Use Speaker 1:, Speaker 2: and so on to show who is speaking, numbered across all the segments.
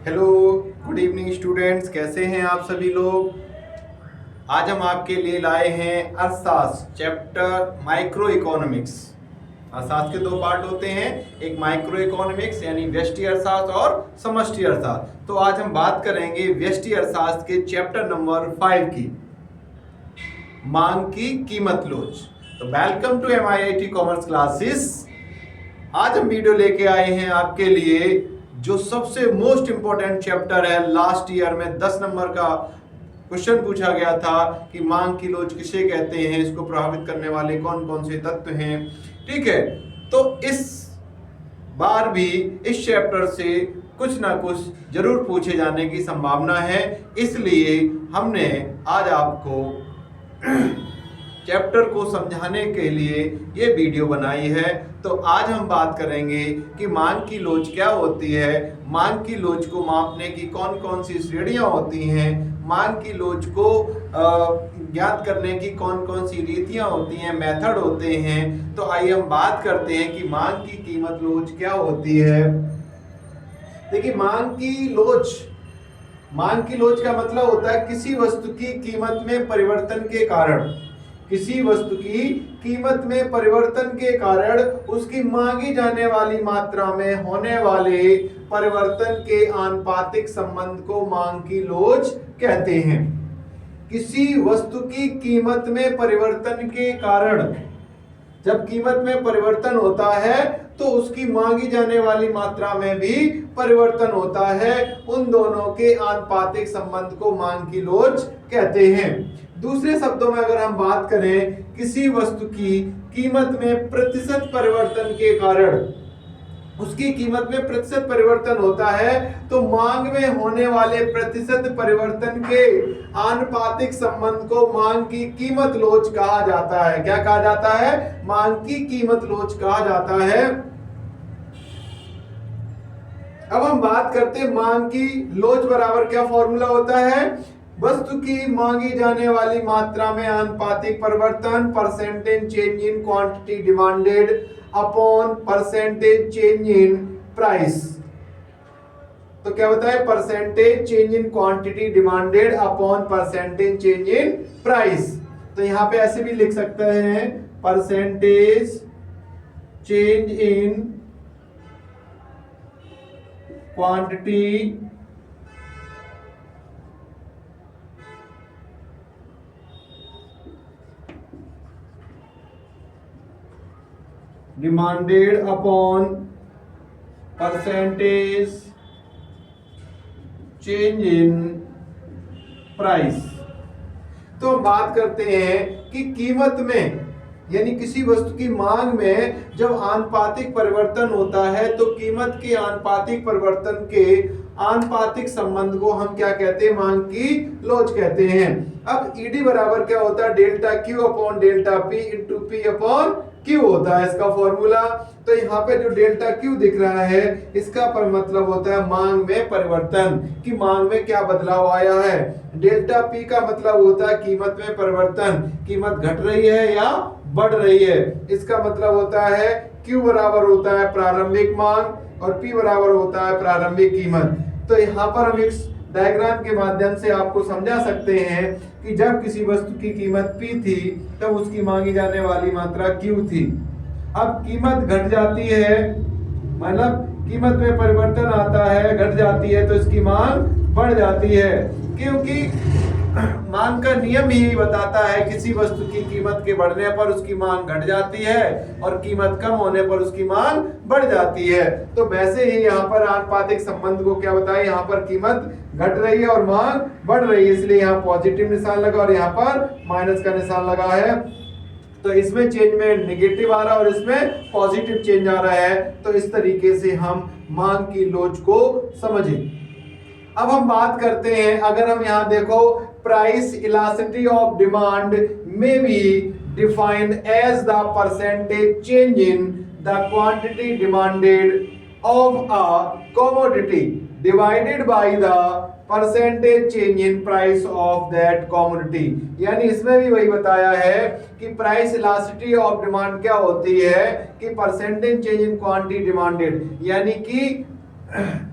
Speaker 1: Hello, good evening students. कैसे हैं आप सभी लोग। आज हम आपके लिए लाए हैं अर्थशास्त्र चैप्टर माइक्रो इकोनॉमिक्स। अर्थशास्त्र के दो पार्ट होते हैं, एक माइक्रो इकोनॉमिक्स यानी व्यष्टि अर्थशास्त्र और समष्टि अर्थशास्त्र। तो आज हम बात करेंगे व्यष्टि अर्थशास्त्र के चैप्टर नंबर 5 की, मांग की कीमत लोच। तो welcome to MIIT commerce classes. आज हम वीडियो लेके आए हैं आपके लिए जो सबसे मोस्ट इंपॉर्टेंट चैप्टर है। लास्ट ईयर में 10 नंबर का क्वेश्चन पूछा गया था कि मांग की लोच किसे कहते हैं, इसको प्रभावित करने वाले कौन कौन से तत्व हैं। ठीक है, तो इस बार भी इस चैप्टर से कुछ ना कुछ जरूर पूछे जाने की संभावना है, इसलिए हमने आज आपको चैप्टर को समझाने के लिए ये वीडियो बनाई है। तो आज हम बात करेंगे कि मांग की लोच क्या होती है, मांग की लोच को मापने की कौन कौन सी श्रेणियां होती हैं, मांग की लोच को ज्ञात करने की कौन कौन सी रीतियां होती हैं, मेथड होते हैं। तो आइए हम बात करते हैं कि मांग की कीमत लोच क्या होती है। देखिए, मांग की लोच का मतलब होता है किसी वस्तु की कीमत में परिवर्तन के कारण, किसी वस्तु की कीमत में परिवर्तन के कारण उसकी मांगी जाने वाली मात्रा में होने वाले परिवर्तन के आनुपातिक संबंध को मांग की लोच कहते हैं। किसी वस्तु की कीमत में परिवर्तन के कारण जब कीमत में परिवर्तन होता है तो उसकी मांगी जाने वाली मात्रा में भी परिवर्तन होता है। उन दोनों के आनुपातिक संबंध को मांग की लोच कहते हैं। दूसरे शब्दों में अगर हम बात करें, किसी वस्तु की कीमत में प्रतिशत परिवर्तन के कारण उसकी कीमत में प्रतिशत परिवर्तन होता है तो मांग में होने वाले प्रतिशत परिवर्तन के आनुपातिक संबंध को मांग की कीमत लोच कहा जाता है। क्या कहा जाता है? मांग की कीमत लोच कहा जाता है। अब हम बात करते हैं मांग की लोच बराबर क्या फॉर्मूला होता है। वस्तु की मांगी जाने वाली मात्रा में आनुपातिक परिवर्तन, percentage change in quantity demanded upon percentage change in price. तो क्या होता है? Percentage change in quantity demanded upon percentage change in price. तो यहां पे ऐसे भी लिख सकते हैं, percentage change in quantity demanded upon percentage change in price. तो हम बात करते हैं कि कीमत में यानी किसी वस्तु की मांग में जब आनुपातिक परिवर्तन होता है तो कीमत के आनुपातिक परिवर्तन के आनुपातिक संबंध को हम क्या कहते हैं? मांग की लोच कहते हैं। अब ईडी बराबर क्या होता है? Delta Q upon delta P into P upon Q होता है इसका फॉर्मूला। तो यहाँ पे जो डेल्टा क्यू दिख रहा है इसका पर मतलब होता है मांग में परिवर्तन, कि मांग में क्या बदलाव आया है। डेल्टा पी का मतलब होता है कीमत में परिवर्तन, कीमत घट रही है या बढ़ रही है। इसका मतलब होता है क्यू बराबर होता है प्रारंभिक मांग और पी बराबर होता है प्रारंभिक कीमत। तो यहाँ पर हम इस डायग्राम के माध्यम से आपको समझा सकते हैं कि जब किसी वस्तु की कीमत P थी तब उसकी मांगी जाने वाली मात्रा Q थी। अब कीमत घट जाती है, मतलब कीमत में परिवर्तन आता है, घट जाती है तो इसकी मांग बढ़ जाती है, क्योंकि मांग का नियम ही बताता है किसी वस्तु की कीमत के बढ़ने पर उसकी मांग घट जाती है और कीमत कम होने पर उसकी मांग बढ़ जाती है। तो वैसे ही यहाँ पर आनुपातिक संबंध को क्या बताया, यहाँ पर कीमत घट रही है और मांग बढ़ रही है, इसलिए यहाँ पॉजिटिव निशान लगा और यहाँ पर माइनस का निशान लगा है। तो इसमें चेंज में नेगेटिव आ रहा है और इसमें पॉजिटिव चेंज आ रहा है। तो इस तरीके से हम मांग की लोच को समझें। अब हम बात करते हैं, अगर हम यहाँ देखो, प्राइस इलास्टिसिटी ऑफ डिमांड में be defined as the percentage change in the quantity demanded of a commodity divided by the percentage change in price of that commodity. यानी इसमें भी वही बताया है कि प्राइस इलास्टिसिटी ऑफ डिमांड क्या होती है कि percentage change in quantity demanded, यानी कि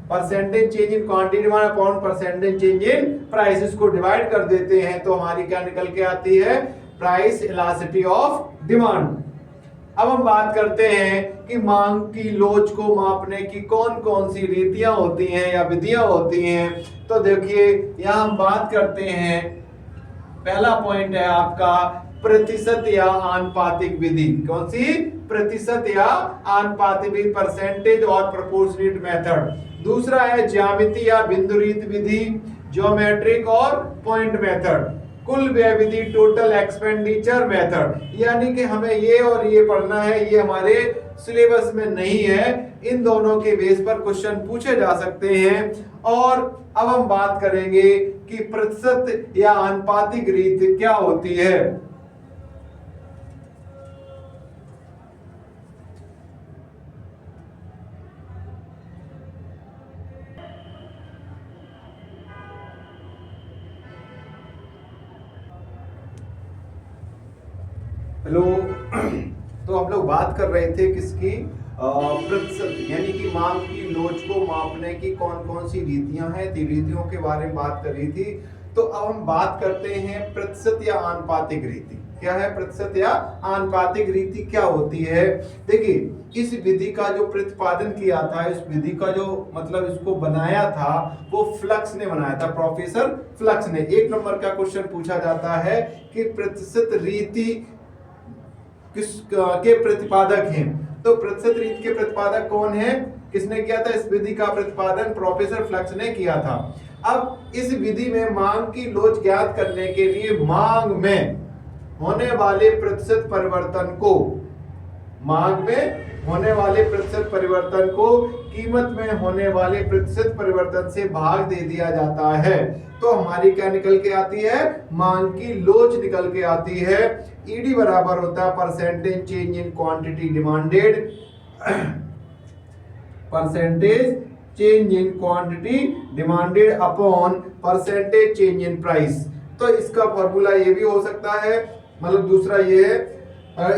Speaker 1: percentage change in quantity demand upon percentage change in price, इसको डिवाइड कर देते हैं तो हमारी क्या निकल के आती है, प्राइस इलास्टिसिटी ऑफ डिमांड। अब हम बात करते हैं कि मांग की लोच को मापने की कौन कौन सी रीतियां होती हैं या विधियां होती हैं। तो देखिए यहां हम बात करते हैं, पहला पॉइंट है आपका प्रतिशत या आनुपातिक विधि। कौन सी? प्रतिशत या आनुपातिक विधि, परसेंटेज और प्रोपोर्शनेट मेथड। दूसरा है ज्यामिति या बिंदुरीत विधि, ज्योमेट्रिक और पॉइंट मेथड। कुल व्यय विधि, टोटल एक्सपेंडिचर मेथड। यानी कि हमें ये और ये पढ़ना है, ये हमारे सिलेबस में नहीं है, इन दोनों के बेस पर क्वेश्चन पूछे जा सकते हैं। और अब हम बात करेंगे कि प्रतिशत या आनुपातिक रीति क्या होती है। हेलो तो हम लोग बात कर रहे थे किसकी, प्रतिशत यानी कि मांग की लोच को मापने की कौन कौन सी रीतियां हैं, रीतियों के बारे में बात कर रही थी। तो अब हम बात करते हैं प्रतिशत या आनुपातिक रीति। क्या है प्रतिशत या आनुपातिक रीति, क्या होती है? देखिए इस विधि का जो प्रतिपादन किया था, इस विधि का जो मतलब इसको बनाया था वो फ्लक्स ने बनाया था, प्रोफेसर फ्लक्स ने। 1 नंबर का क्वेश्चन पूछा जाता है कि प्रतिशत रीति किस के प्रतिपादक हैं। तो प्रतिशत रीति के प्रतिपादक कौन है, किसने किया था? इस विधि का प्रतिपादन प्रोफेसर फ्लक्स ने किया था। अब इस विधि में मांग की लोच ज्ञात करने के लिए मांग में होने वाले प्रतिशत परिवर्तन को, मांग में होने वाले प्रतिशत परिवर्तन को कीमत में होने वाले प्रतिशत परिवर्तन से भाग दे दिया जाता है। तो हमारी क्या निकल के आती है, मांग की लोच निकल के आती है। ईडी बराबर होता है percentage change in quantity demanded, percentage change in quantity demanded upon percentage change in price. तो इसका फॉर्मूला ये भी हो सकता है, मतलब दूसरा ये है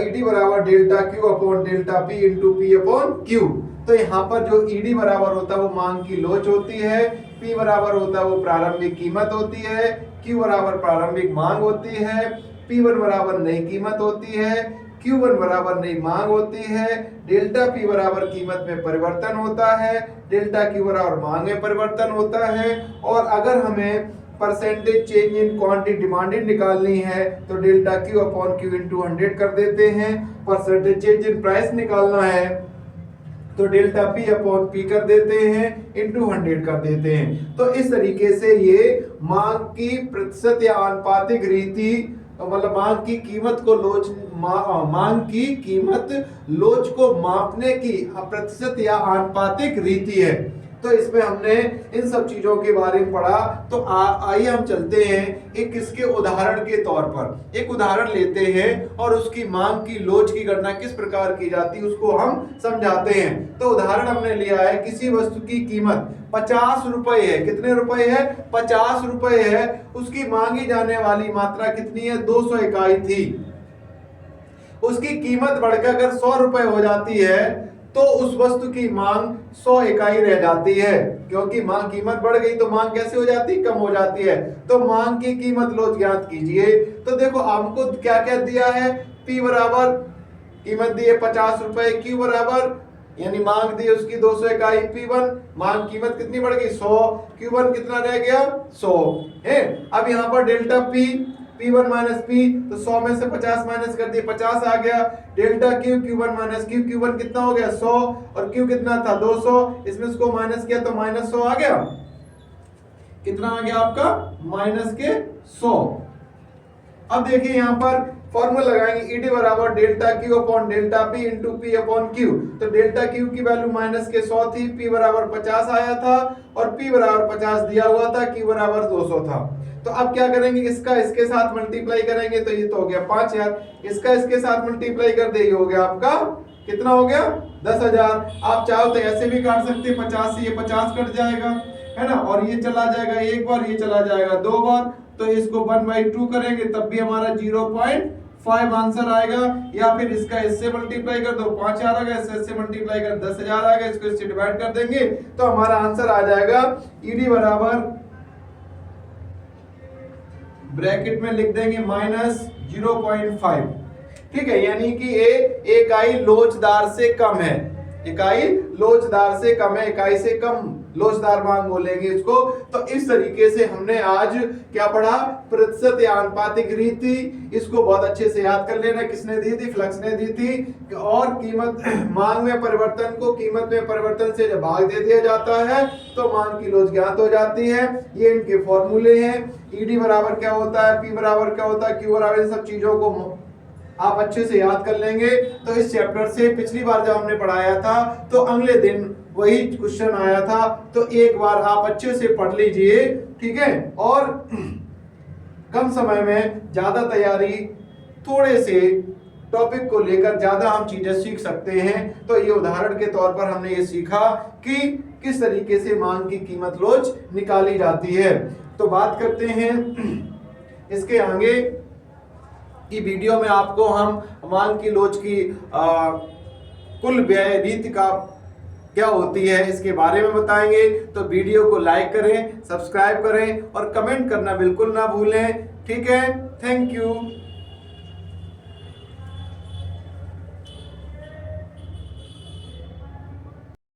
Speaker 1: ईडी बराबर delta Q upon delta P into P upon Q. तो यहाँ पर जो ईडी बराबर होता है वो मांग की लोच होती है, पी बराबर होता है वो प्रारंभिक कीमत होती है, क्यू बराबर प्रारंभिक मांग होती है, P1 बराबर नई कीमत होती है, Q1 बराबर नई मांग होती है, डेल्टा P बराबर कीमत में परिवर्तन होता है, डेल्टा Q बराबर मांग में परिवर्तन होता है। और अगर हमें percentage change in quantity demanded निकालनी है तो delta Q upon Q into 100 कर देते हैं। परसेंटेज चेंज इन प्राइस निकालना है तो डेल्टा P अपॉन P कर देते हैं, इंटू 100 कर देते हैं। तो इस तरीके से ये मांग की प्रतिशत या आनुपातिक रीति, मतलब मांग की कीमत को लोच, मांग की कीमत लोच को मापने की प्रतिशत या आनुपातिक रीति है। तो इसमें हमने इन सब चीजों के बारे में पढ़ा। तो आइए हम चलते हैं एक किसके उदाहरण के तौर पर, एक उदाहरण लेते हैं और उसकी मांग की लोच की गणना किस प्रकार की जाती है उसको हम समझाते हैं। तो उदाहरण हमने लिया है, किसी वस्तु की कीमत 50 रुपए है। कितने रुपए है? 50 रुपए है। उसकी मांगी जाने वाली मात्रा कितनी है? 200 इकाई थी। उसकी कीमत बढ़कर अगर 100 रुपए हो जाती है तो उस वस्तु की मांग 100 इकाई रह जाती है, क्योंकि मांग कीमत बढ़ गई तो मांग कैसे हो जाती? कम हो जाती है। तो मांग की कीमत लोच ज्ञात कीजिए। तो देखो हमको क्या क्या दिया है, P बराबर कीमत दी है 50 रुपए, Q बराबर यानी मांग दी उसकी 200 इकाई, P1 मांग कीमत कितनी बढ़ गई? 100, Q1 कितना रह गया? 100 है। अब यहाँ पर डेल्टा P1 माइनस P, तो 100 में से 50 माइनस कर दिए, 50 आ गया। Delta Q, Q1 minus Q, Q1 कितना हो गया? 100, और Q कितना था? 200, इसमें इसको माइनस किया तो माइनस 100 आ गया। कितना आ गया आपका? माइनस के 100। अब देखिए यहाँ पर फॉर्मूला लगाएंगे, ईडी बराबर delta Q upon delta P into P upon Q। तो डेल्टा Q की वैल्यू माइनस के 100 थी, P बराबर 50 आया था और P बराबर 50 दिया हुआ था, Q बराबर 200 था। तो अब क्या करेंगे, इसका इसके साथ मल्टीप्लाई करेंगे तो ये तो हो गया 5000, इसका इसके साथ मल्टीप्लाई कर दे, ये हो गया आपका कितना हो गया? 10,000। आप चाहो तो ऐसे भी काट सकते हैं, 50 से ये 50 कट जाएगा, है ना, और ये चला जाएगा एक बार, ये चला जाएगा 2 बार, तो इसको 1/2 करेंगे तब भी हमारा 0.5 5 आंसर आएगा, या फिर इसका इससे मल्टीप्लाई कर दो 5000 आएगा, इससे मल्टीप्लाई कर 10000 आएगा, इसको इससे डिवाइड कर देंगे तो हमारा आंसर आ जाएगा ईडी बराबर ब्रैकेट में लिख देंगे -0.5। ठीक है, यानी कि इकाई लोचदार से कम है, इकाई लोचदार से कम है, इकाई से कम लोचदार मांग बोलेंगे इसको। तो इस तरीके से हमने आज क्या पढ़ा, प्रतिशत या आनुपातिक रीति। इसको बहुत अच्छे से याद कर लेना, किसने दी थी, फ्लक्स ने दी थी। और कीमत मांग में परिवर्तन को कीमत में परिवर्तन से जब भाग दे दिया जाता है तो मांग की लोच ज्ञात हो जाती है। ये इनके फॉर्मूले हैं। ईडी बराबर क्या होता है, पी बराबर क्या होता है, क्यू बराबर, इन सब चीजों को आप अच्छे से याद कर लेंगे। तो इस चैप्टर से पिछली बार जब हमने पढ़ाया था तो अगले दिन वही क्वेश्चन आया था, तो एक बार आप अच्छे से पढ़ लीजिए। ठीक है, और कम समय में ज्यादा तैयारी, थोड़े से टॉपिक को लेकर ज्यादा हम चीजें सीख सकते हैं। तो ये उदाहरण के तौर पर हमने ये सीखा कि किस तरीके से मांग की कीमत लोच निकाली जाती है। तो बात करते हैं इसके आगे की वीडियो में आपको हम मांग की लोच की कुल व्यय रीति का क्या होती है इसके बारे में बताएंगे। तो वीडियो को लाइक करें, सब्सक्राइब करें और कमेंट करना बिल्कुल ना भूलें। ठीक है, थैंक यू।